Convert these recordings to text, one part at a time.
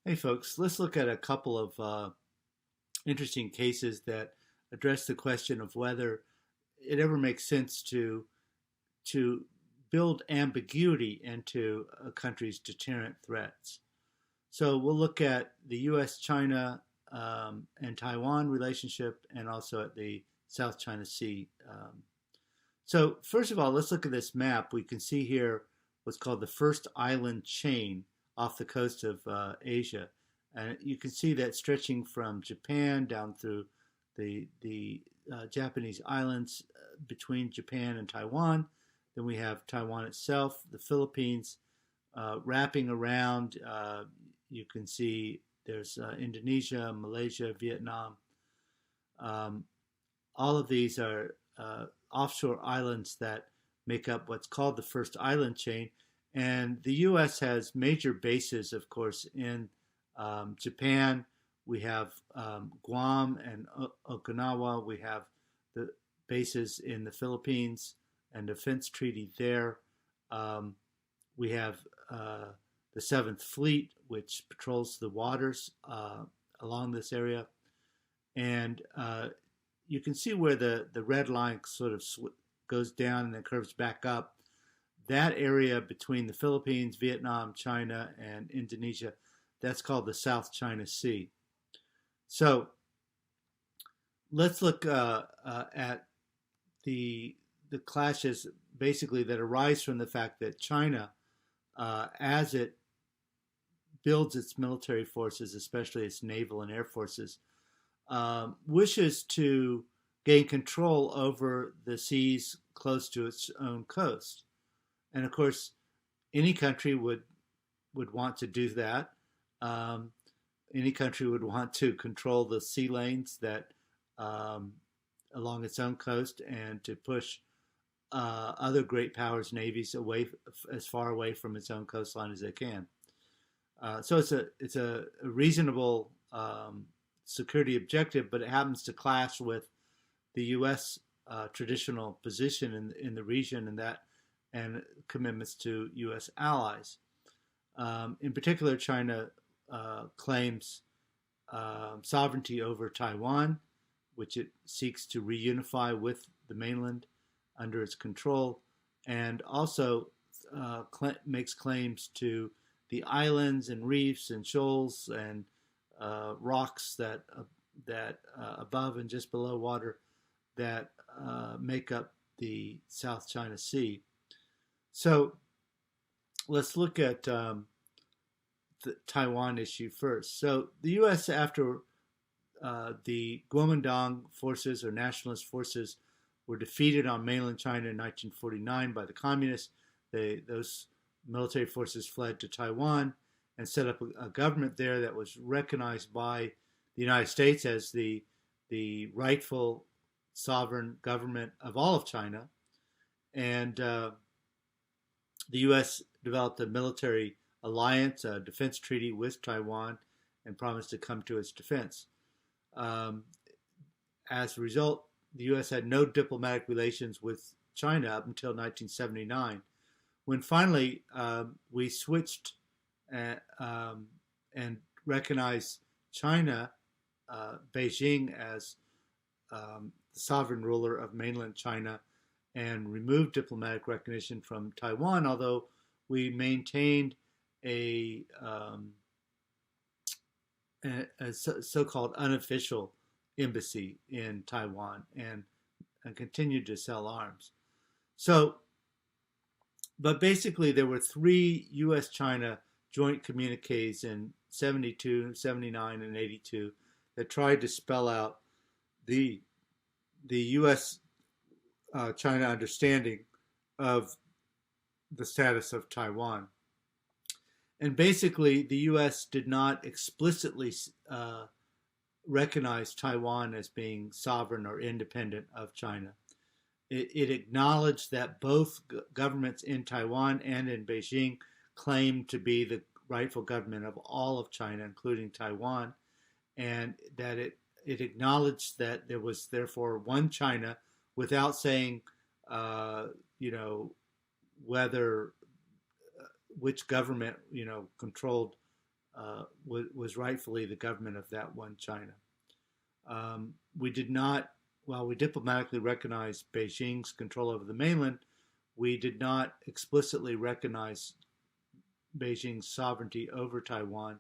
Hey, folks, let's look at a couple of interesting cases that address the question of whether it ever makes sense to build ambiguity into a country's deterrent threats. So we'll look at the U.S., China, and Taiwan relationship, and also at the South China Sea. So first of all, let's look at this map. We can see here what's called the first island chain off the coast of Asia. And you can see that stretching from Japan down through the Japanese islands between Japan and Taiwan. Then we have Taiwan itself, the Philippines, wrapping around. You can see there's Indonesia, Malaysia, Vietnam. Um, all of these are offshore islands that make up what's called the first island chain. And the U.S. has major bases, of course, in Japan. We have Guam and Okinawa. We have the bases in the Philippines and defense treaty there. Um, we have the Seventh Fleet, which patrols the waters along this area. And you can see where the red line sort of goes down and then curves back up. That area between the Philippines, Vietnam, China, and Indonesia, that's called the South China Sea. So let's look at the clashes basically that arise from the fact that China, as it builds its military forces, especially its naval and air forces, wishes to gain control over the seas close to its own coast. And of course, any country would want to do that. Um, any country would want to control the sea lanes that um, along its own coast and to push other great powers' navies away as far away from its own coastline as they can. So it's a reasonable security objective, but it happens to clash with the U.S. Traditional position in the region and commitments to U.S. allies. In particular, China claims sovereignty over Taiwan, which it seeks to reunify with the mainland under its control, and also makes claims to the islands and reefs and shoals and rocks that above and just below water that make up the South China Sea. So let's look at the Taiwan issue first. So the U.S. after the Kuomintang forces or nationalist forces were defeated on mainland China in 1949 by the communists, those military forces fled to Taiwan and set up a government there that was recognized by the United States as the rightful sovereign government of all of China. And the U.S. developed a military alliance, a defense treaty with Taiwan, and promised to come to its defense. Um, as a result, the U.S. had no diplomatic relations with China up until 1979, when finally we switched and recognized China, Beijing, as the sovereign ruler of mainland China, and removed diplomatic recognition from Taiwan, although we maintained a, a so-called unofficial embassy in Taiwan and continued to sell arms. So, but basically there were three U.S.-China joint communiques in 72, 79, and 82 that tried to spell out the U.S. China understanding of the status of Taiwan. And basically, the U.S. did not explicitly recognize Taiwan as being sovereign or independent of China. It acknowledged that both governments in Taiwan and in Beijing claimed to be the rightful government of all of China, including Taiwan, and that it acknowledged that there was therefore one China without saying, whether which government controlled was rightfully the government of that one China. We did not, while we diplomatically recognized Beijing's control over the mainland, we did not explicitly recognize Beijing's sovereignty over Taiwan.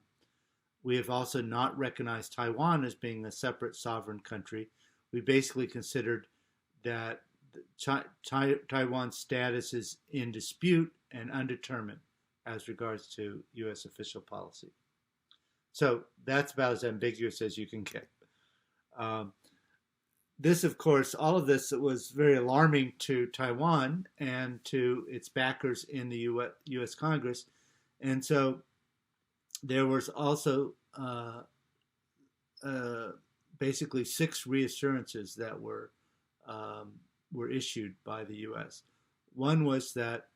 We have also not recognized Taiwan as being a separate sovereign country. We basically considered that Taiwan's status is in dispute and undetermined as regards to U.S. official policy. So that's about as ambiguous as you can get. This, of course, all of this was very alarming to Taiwan and to its backers in the U.S. Congress. And so there was also basically 6 reassurances that were issued by the U.S. One was that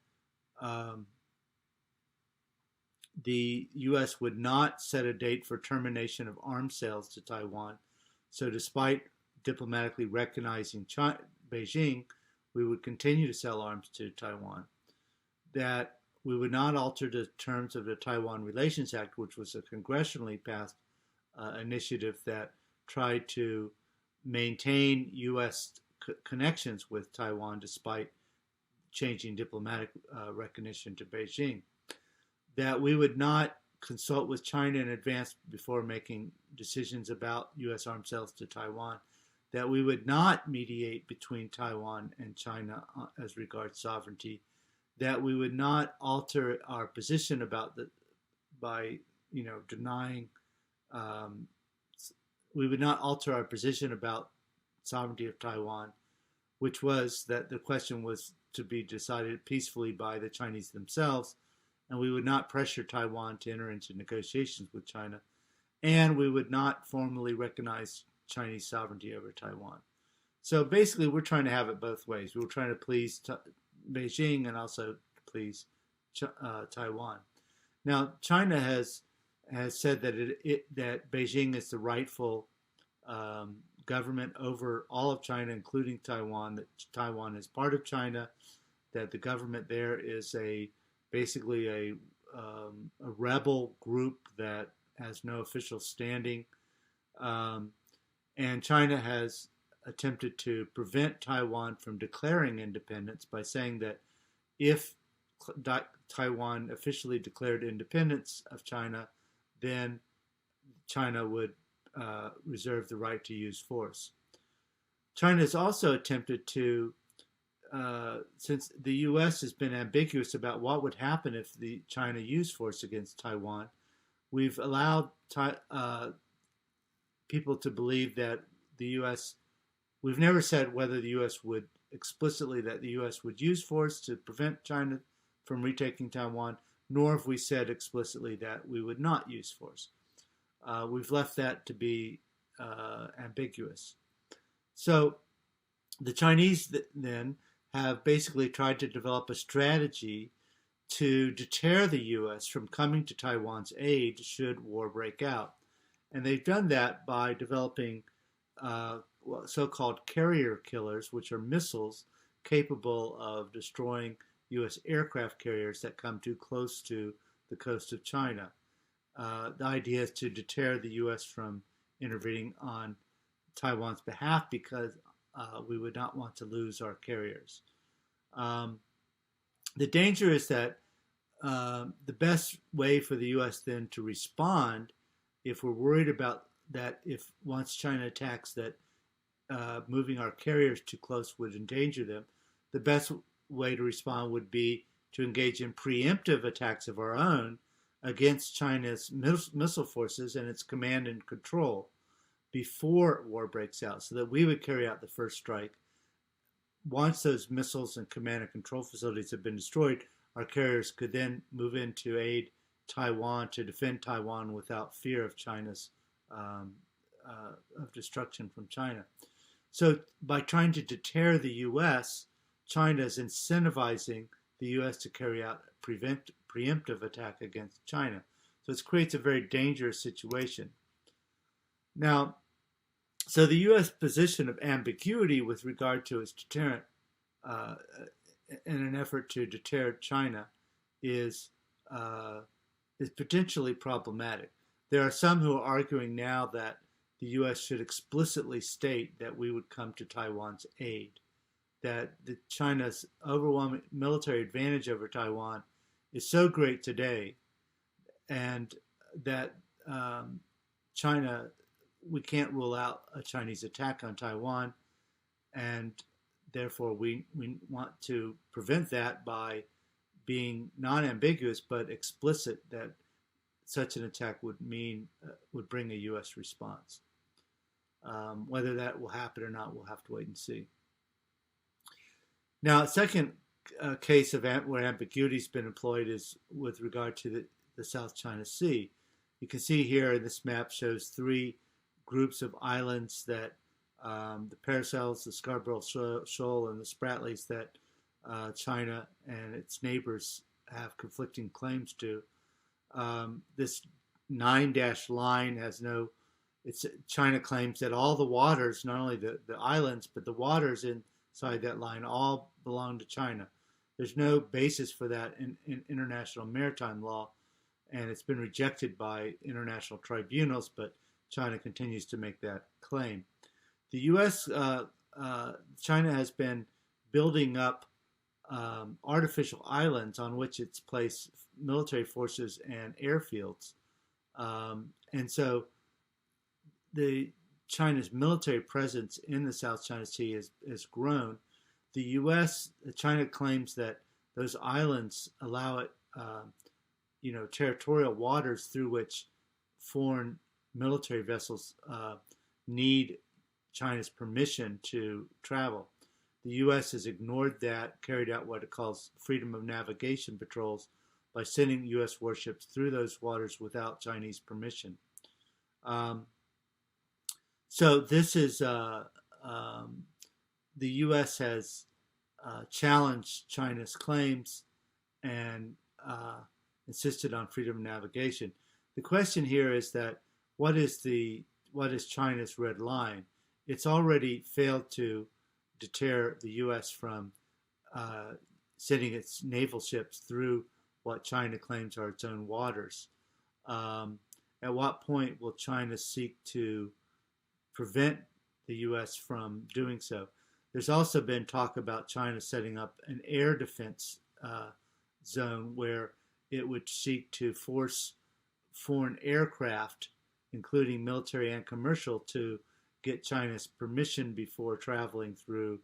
the U.S. would not set a date for termination of arms sales to Taiwan. So despite diplomatically recognizing Beijing, we would continue to sell arms to Taiwan. That we would not alter the terms of the Taiwan Relations Act, which was a congressionally passed initiative that tried to maintain U.S. connections with Taiwan despite changing diplomatic recognition to Beijing. That we would not consult with China in advance before making decisions about U.S. arms sales to Taiwan. That we would not mediate between Taiwan and China as regards sovereignty. That we would not alter our position about denying. We would not alter our position about sovereignty of Taiwan, which was that the question was to be decided peacefully by the Chinese themselves, and we would not pressure Taiwan to enter into negotiations with China, and we would not formally recognize Chinese sovereignty over Taiwan. So basically, we're trying to have it both ways. We're trying to please Beijing and also please Taiwan. Now, China has said that that Beijing is the rightful government over all of China, including Taiwan. That Taiwan is part of China. That the government there is basically a rebel group that has no official standing, and China has attempted to prevent Taiwan from declaring independence by saying that if Taiwan officially declared independence of China, then China would reserve the right to use force. China has also attempted to, since the U.S. has been ambiguous about what would happen if China used force against Taiwan, we've allowed people to believe that the U.S. We've never said whether the U.S. would explicitly that the U.S. would use force to prevent China from retaking Taiwan, nor have we said explicitly that we would not use force. We've left that to be ambiguous. So the Chinese then have basically tried to develop a strategy to deter the U.S. from coming to Taiwan's aid should war break out. And they've done that by developing so-called carrier killers, which are missiles capable of destroying U.S. aircraft carriers that come too close to the coast of China. The idea is to deter the U.S. from intervening on Taiwan's behalf because we would not want to lose our carriers. The danger is that the best way for the U.S. then to respond, if we're worried about that, if once China attacks, that moving our carriers too close would endanger them, the best way to respond would be to engage in preemptive attacks of our own against China's missile forces and its command and control before war breaks out, so that we would carry out the first strike. Once those missiles and command and control facilities have been destroyed, our carriers could then move in to aid Taiwan, to defend Taiwan without fear of China's of destruction from China. So by trying to deter the U.S., China is incentivizing the U.S. to carry out a preemptive attack against China. So it creates a very dangerous situation. Now, so the U.S. position of ambiguity with regard to its deterrent in an effort to deter China is is potentially problematic. There are some who are arguing now that the U.S. should explicitly state that we would come to Taiwan's aid, that China's overwhelming military advantage over Taiwan is so great today, and that China, we can't rule out a Chinese attack on Taiwan, and therefore we want to prevent that by being non-ambiguous but explicit that such an attack would bring a U.S. response. Whether that will happen or not, we'll have to wait and see. Now, a second case of where ambiguity has been employed is with regard to the South China Sea. You can see here this map shows three groups of islands that the Paracels, the Scarborough Shoal, and the Spratlys that China and its neighbors have conflicting claims to. This 9-dash line has no. China claims that all the waters, not only the islands, but the waters inside that line all belong to China. There's no basis for that in international maritime law, and it's been rejected by international tribunals, but China continues to make that claim. The U.S., China has been building up artificial islands on which it's placed military forces and airfields. And so China's military presence in the South China Sea has grown. The U.S., China claims that those islands allow it, territorial waters through which foreign military vessels need China's permission to travel. The U.S. has ignored that, carried out what it calls freedom of navigation patrols by sending U.S. warships through those waters without Chinese permission. So this is the U.S. has challenged China's claims and insisted on freedom of navigation. The question here is that what is China's red line? It's already failed to deter the U.S. from sending its naval ships through what China claims are its own waters. At what point will China seek to prevent the U.S. from doing so? There's also been talk about China setting up an air defense zone where it would seek to force foreign aircraft, including military and commercial, to get China's permission before traveling through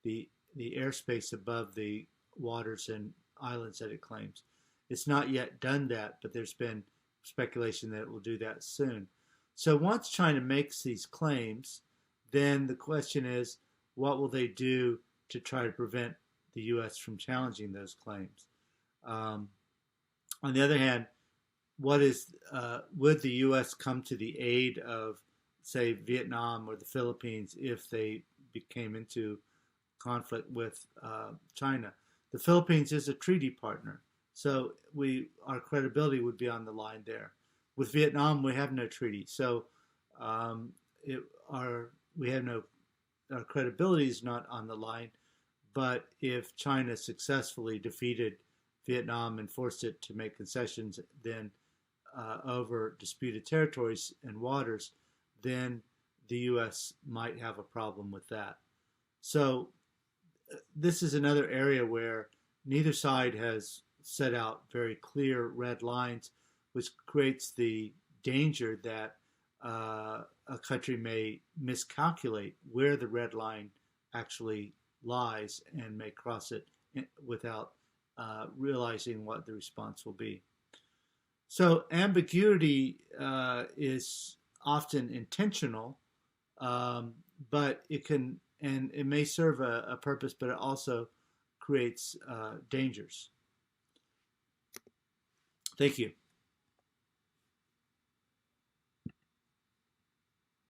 the airspace above the waters and islands that it claims. It's not yet done that, but there's been speculation that it will do that soon. So once China makes these claims, then the question is, what will they do to try to prevent the U.S. from challenging those claims? On the other hand, would the U.S. come to the aid of, say, Vietnam or the Philippines if they came into conflict with China? The Philippines is a treaty partner, so our credibility would be on the line there. With Vietnam, we have no treaty, so our credibility is not on the line. But if China successfully defeated Vietnam and forced it to make concessions then over disputed territories and waters, then the U.S. might have a problem with that. So this is another area where neither side has set out very clear red lines, which creates the danger that a country may miscalculate where the red line actually lies and may cross it without realizing what the response will be. So ambiguity is often intentional, but it may serve a purpose, but it also creates dangers. Thank you.